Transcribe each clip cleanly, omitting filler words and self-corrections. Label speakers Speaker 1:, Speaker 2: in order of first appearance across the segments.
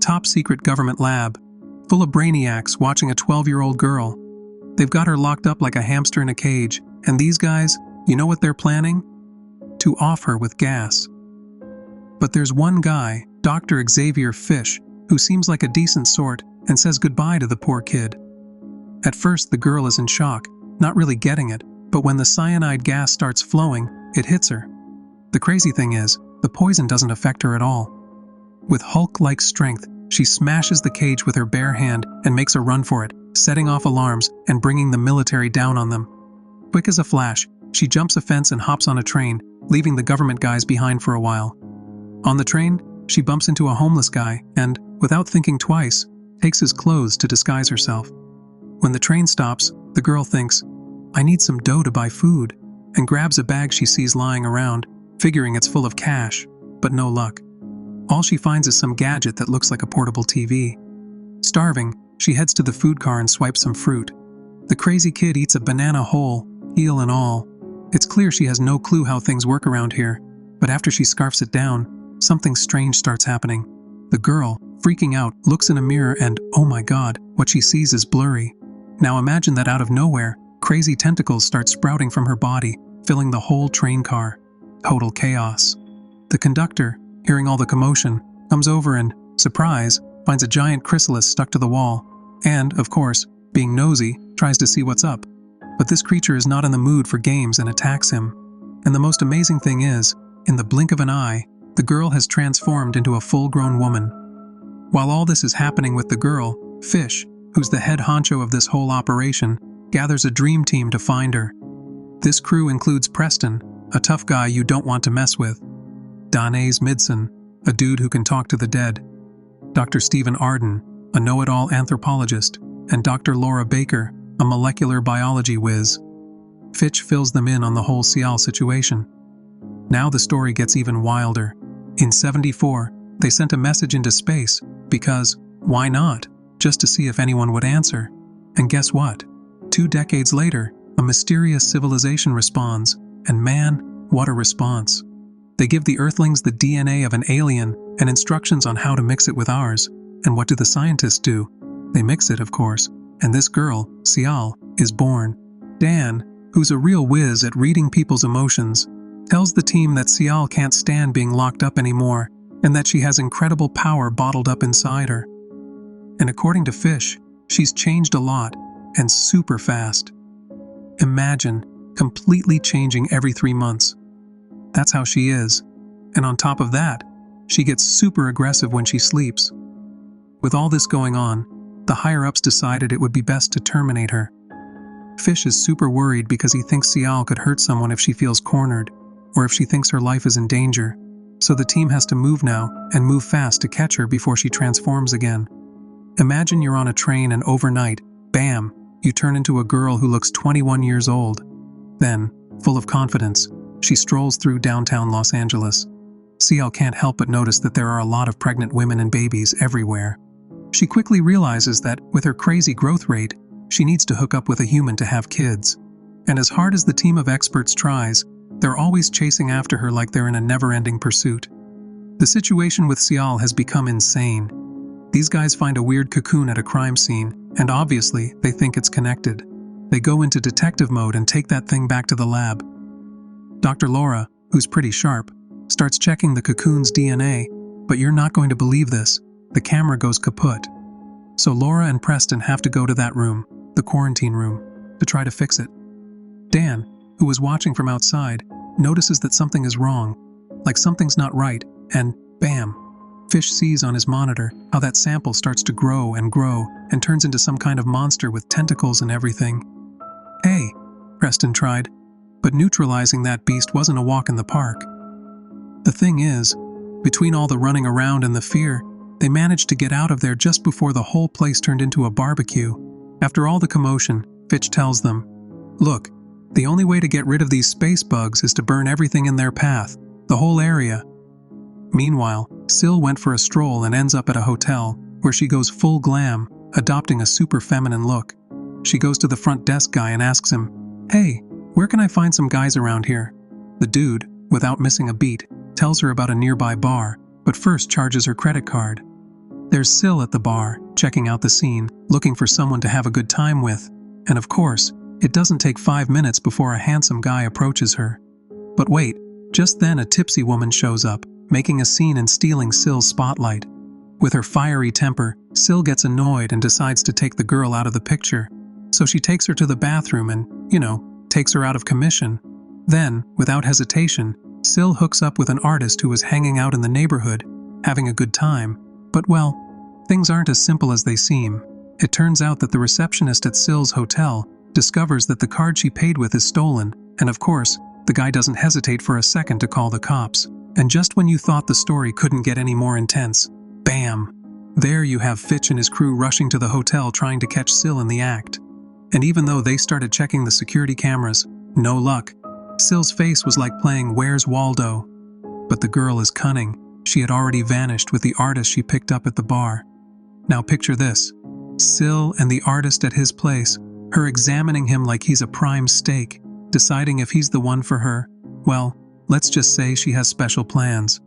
Speaker 1: top-secret government lab, full of brainiacs watching a 12-year-old girl. They've got her locked up like a hamster in a cage, and these guys, you know what they're planning? To off her with gas. But there's one guy, Dr. Xavier Fish, who seems like a decent sort and says goodbye to the poor kid. At first, the girl is in shock, not really getting it, but when the cyanide gas starts flowing, it hits her. The crazy thing is, the poison doesn't affect her at all. With Hulk-like strength, she smashes the cage with her bare hand and makes a run for it, setting off alarms and bringing the military down on them. Quick as a flash, she jumps a fence and hops on a train, leaving the government guys behind for a while. On the train, she bumps into a homeless guy and, without thinking twice, takes his clothes to disguise herself. When the train stops, the girl thinks, "I need some dough to buy food," and grabs a bag she sees lying around, figuring it's full of cash, but no luck. All she finds is some gadget that looks like a portable TV. Starving, she heads to the food car and swipes some fruit. The crazy kid eats a banana whole, peel and all. It's clear she has no clue how things work around here, but after she scarfs it down, something strange starts happening. The girl, freaking out, looks in a mirror and, oh my god, what she sees is blurry. Now imagine that out of nowhere, crazy tentacles start sprouting from her body, filling the whole train car. Total chaos. The conductor, hearing all the commotion, comes over and, surprise, finds a giant chrysalis stuck to the wall, and, of course, being nosy, tries to see what's up. But this creature is not in the mood for games and attacks him. And the most amazing thing is, in the blink of an eye, the girl has transformed into a full-grown woman. While all this is happening with the girl, Fish, who's the head honcho of this whole operation, gathers a dream team to find her. This crew includes Preston, a tough guy you don't want to mess with, Danais Midson, a dude who can talk to the dead, Dr. Stephen Arden, a know-it-all anthropologist, and Dr. Laura Baker, a molecular biology whiz. Fitch fills them in on the whole Cial situation. Now the story gets even wilder. In '74, they sent a message into space because, why not, just to see if anyone would answer. And guess what? 2 decades later, a mysterious civilization responds, and man, what a response. They give the Earthlings the DNA of an alien and instructions on how to mix it with ours. And what do the scientists do? They mix it, of course, and this girl, Cial, is born. Dan, who's a real whiz at reading people's emotions, tells the team that Cial can't stand being locked up anymore and that she has incredible power bottled up inside her. And according to Fish, she's changed a lot, and super fast. Imagine completely changing every 3 months. That's how she is. And on top of that, she gets super aggressive when she sleeps. With all this going on, the higher-ups decided it would be best to terminate her. Fish is super worried because he thinks Cial could hurt someone if she feels cornered, or if she thinks her life is in danger. So the team has to move now, and move fast to catch her before she transforms again. Imagine you're on a train and overnight, bam, you turn into a girl who looks 21 years old. Then, full of confidence, she strolls through downtown Los Angeles. Cial can't help but notice that there are a lot of pregnant women and babies everywhere. She quickly realizes that, with her crazy growth rate, she needs to hook up with a human to have kids. And as hard as the team of experts tries, they're always chasing after her like they're in a never-ending pursuit. The situation with Cial has become insane. These guys find a weird cocoon at a crime scene, and obviously, they think it's connected. They go into detective mode and take that thing back to the lab. Dr. Laura, who's pretty sharp, starts checking the cocoon's DNA, but you're not going to believe this. The camera goes kaput. So Laura and Preston have to go to that room, the quarantine room, to try to fix it. Dan, who was watching from outside, notices that something is wrong, like something's not right, and bam! Fish sees on his monitor how that sample starts to grow and turns into some kind of monster with tentacles and everything. Hey, Preston tried, but neutralizing that beast wasn't a walk in the park. The thing is, between all the running around and the fear, they managed to get out of there just before the whole place turned into a barbecue. After all the commotion, Fitch tells them, "Look, the only way to get rid of these space bugs is to burn everything in their path, the whole area." Meanwhile, Sil went for a stroll and ends up at a hotel, where she goes full glam, adopting a super feminine look. She goes to the front desk guy and asks him, "Hey, where can I find some guys around here?" The dude, without missing a beat, tells her about a nearby bar, but first charges her credit card. There's Sil at the bar, checking out the scene, looking for someone to have a good time with. And of course, it doesn't take 5 minutes before a handsome guy approaches her. But wait, just then a tipsy woman shows up, making a scene and stealing Sil's spotlight. With her fiery temper, Sil gets annoyed and decides to take the girl out of the picture. So she takes her to the bathroom and, takes her out of commission. Then, without hesitation, Sil hooks up with an artist who was hanging out in the neighborhood, having a good time. But well, things aren't as simple as they seem. It turns out that the receptionist at Sil's hotel discovers that the card she paid with is stolen, and of course, the guy doesn't hesitate for a second to call the cops. And just when you thought the story couldn't get any more intense, bam! There you have Fitch and his crew rushing to the hotel trying to catch Sil in the act. And even though they started checking the security cameras, no luck. Sil's face was like playing Where's Waldo? But the girl is cunning. She had already vanished with the artist she picked up at the bar. Now picture this. Sil and the artist at his place, her examining him like he's a prime steak, deciding if he's the one for her. Well, let's just say she has special plans.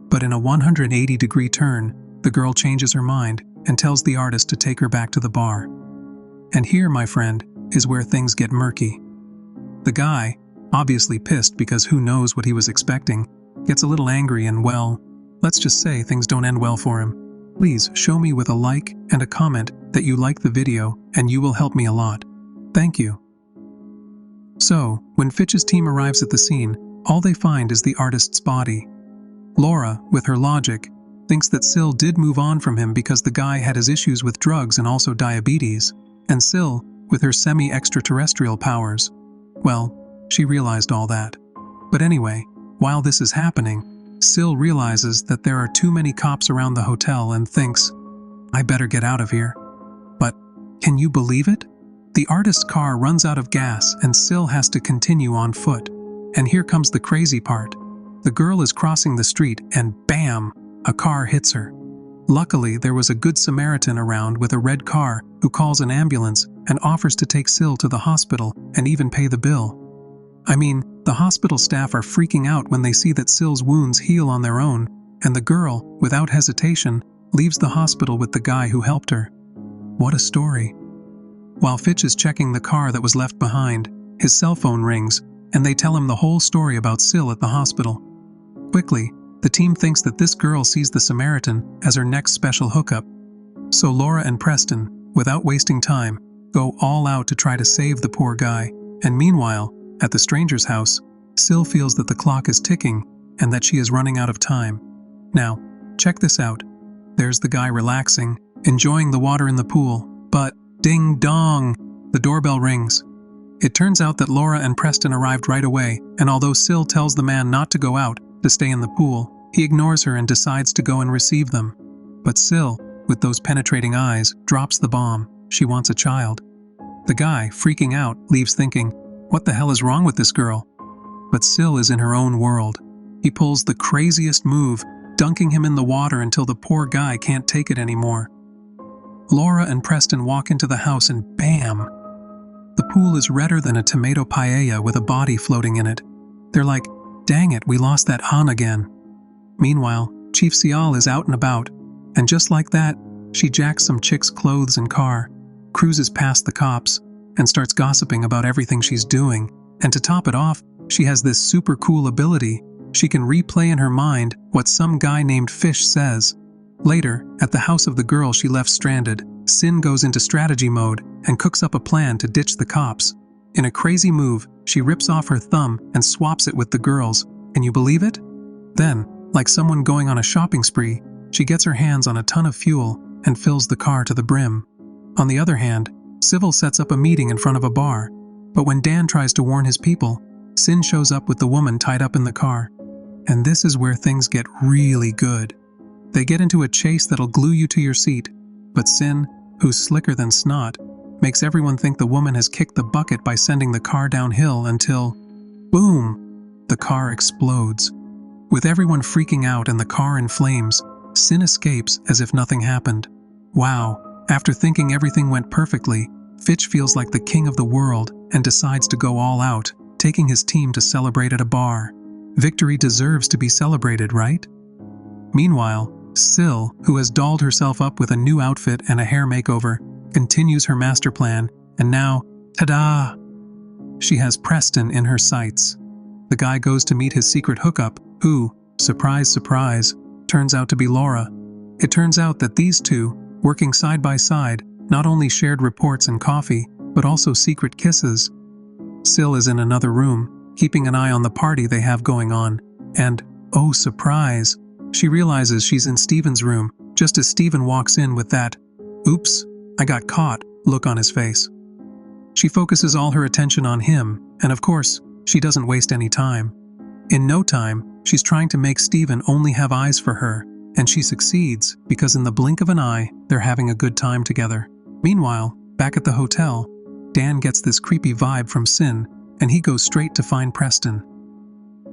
Speaker 1: But in a 180-degree turn, the girl changes her mind and tells the artist to take her back to the bar. And here, my friend, is where things get murky. The guy, obviously pissed because who knows what he was expecting, gets a little angry and, well, let's just say things don't end well for him. Please show me with a like and a comment that you like the video and you will help me a lot. Thank you. So, when Fitch's team arrives at the scene, all they find is the artist's body. Laura, with her logic, thinks that Sil did move on from him because the guy had his issues with drugs and also diabetes, and Sil, with her semi-extraterrestrial powers, well, she realized all that. But anyway, while this is happening, Sil realizes that there are too many cops around the hotel and thinks, I better get out of here. But, can you believe it? The artist's car runs out of gas and Sil has to continue on foot. And here comes the crazy part. The girl is crossing the street and bam, a car hits her. Luckily, there was a good Samaritan around with a red car who calls an ambulance and offers to take Sil to the hospital and even pay the bill. I mean, the hospital staff are freaking out when they see that Sil's wounds heal on their own, and the girl, without hesitation, leaves the hospital with the guy who helped her. What a story. While Fitch is checking the car that was left behind, his cell phone rings, and they tell him the whole story about Sil at the hospital. Quickly, the team thinks that this girl sees the Samaritan as her next special hookup. So Laura and Preston, without wasting time, go all out to try to save the poor guy. And meanwhile, at the stranger's house, Sil feels that the clock is ticking and that she is running out of time. Now, check this out. There's the guy relaxing, enjoying the water in the pool, but ding dong, the doorbell rings. It turns out that Laura and Preston arrived right away, and although Sil tells the man not to go out, to stay in the pool, he ignores her and decides to go and receive them. But Sil, with those penetrating eyes, drops the bomb. She wants a child. The guy, freaking out, leaves thinking, what the hell is wrong with this girl? But Sil is in her own world. He pulls the craziest move, dunking him in the water until the poor guy can't take it anymore. Laura and Preston walk into the house and bam! The pool is redder than a tomato paella with a body floating in it. They're like, dang it, we lost that Han again. Meanwhile, Chief Sial is out and about, and just like that, she jacks some chick's clothes and car, cruises past the cops, and starts gossiping about everything she's doing. And to top it off, she has this super cool ability. She can replay in her mind what some guy named Fish says. Later, at the house of the girl she left stranded, Sin goes into strategy mode and cooks up a plan to ditch the cops. In a crazy move, she rips off her thumb and swaps it with the girl's. Can you believe it? Then, like someone going on a shopping spree, she gets her hands on a ton of fuel and fills the car to the brim. On the other hand, Civil sets up a meeting in front of a bar, but when Dan tries to warn his people, Sin shows up with the woman tied up in the car. And this is where things get really good. They get into a chase that'll glue you to your seat, but Sin, who's slicker than snot, makes everyone think the woman has kicked the bucket by sending the car downhill until, boom, the car explodes. With everyone freaking out and the car in flames, Sin escapes as if nothing happened. Wow, after thinking everything went perfectly, Fitch feels like the king of the world and decides to go all out, taking his team to celebrate at a bar. Victory deserves to be celebrated, right? Meanwhile, Syl, who has dolled herself up with a new outfit and a hair makeover, continues her master plan, and now, ta-da! She has Preston in her sights. The guy goes to meet his secret hookup, who, surprise, surprise, turns out to be Laura. It turns out that these two, working side by side, not only shared reports and coffee, but also secret kisses. Syl is in another room, keeping an eye on the party they have going on, and, oh surprise, she realizes she's in Steven's room, just as Steven walks in with that, "Oops, I got caught," look on his face. She focuses all her attention on him, and of course, she doesn't waste any time. In no time, she's trying to make Steven only have eyes for her, and she succeeds because in the blink of an eye, they're having a good time together. Meanwhile, back at the hotel, Dan gets this creepy vibe from Sin, and he goes straight to find Preston.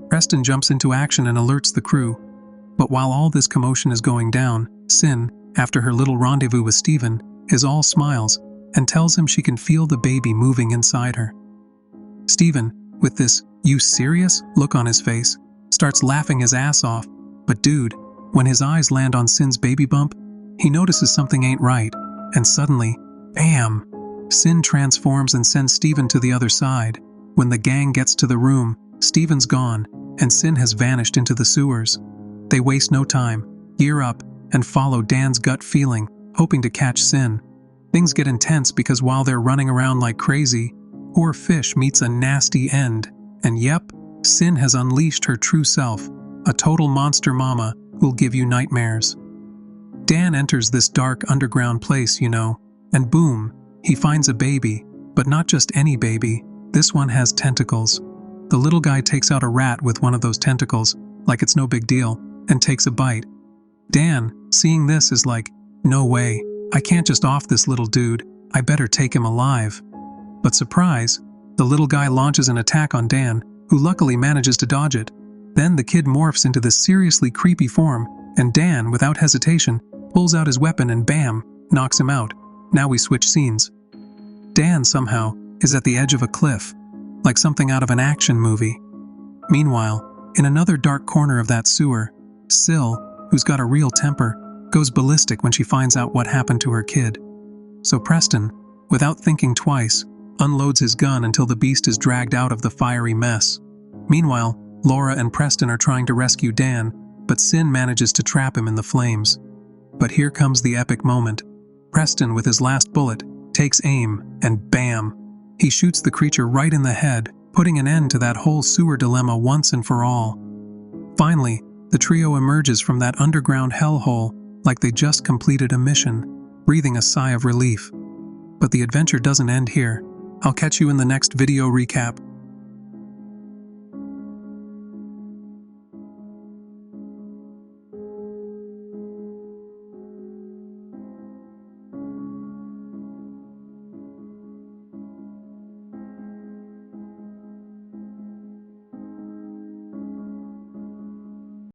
Speaker 1: Preston jumps into action and alerts the crew. But while all this commotion is going down, Sin, after her little rendezvous with Steven, is all smiles and tells him she can feel the baby moving inside her. Steven, with this "you serious?" look on his face, starts laughing his ass off, but dude, when his eyes land on Sin's baby bump, he notices something ain't right, and suddenly, bam! Sin transforms and sends Steven to the other side. When the gang gets to the room, Steven's gone, and Sin has vanished into the sewers. They waste no time, gear up, and follow Dan's gut feeling, hoping to catch Sin. Things get intense because while they're running around like crazy, poor Fish meets a nasty end, and yep, Sin has unleashed her true self, a total monster mama who'll give you nightmares. Dan enters this dark underground place, and boom, he finds a baby, but not just any baby, this one has tentacles. The little guy takes out a rat with one of those tentacles, like it's no big deal, and takes a bite. Dan, seeing this, is like, no way, I can't just off this little dude, I better take him alive. But surprise, the little guy launches an attack on Dan, who luckily manages to dodge it. Then the kid morphs into this seriously creepy form, and Dan, without hesitation, pulls out his weapon and bam, knocks him out. Now we switch scenes. Dan, somehow, is at the edge of a cliff, like something out of an action movie. Meanwhile, in another dark corner of that sewer, Syl, who's got a real temper, goes ballistic when she finds out what happened to her kid. So Preston, without thinking twice, unloads his gun until the beast is dragged out of the fiery mess. Meanwhile, Laura and Preston are trying to rescue Dan, but Sin manages to trap him in the flames. But here comes the epic moment. Preston, with his last bullet, takes aim, and bam! He shoots the creature right in the head, putting an end to that whole sewer dilemma once and for all. Finally, the trio emerges from that underground hellhole like they just completed a mission, breathing a sigh of relief. But the adventure doesn't end here. I'll catch you in the next video recap.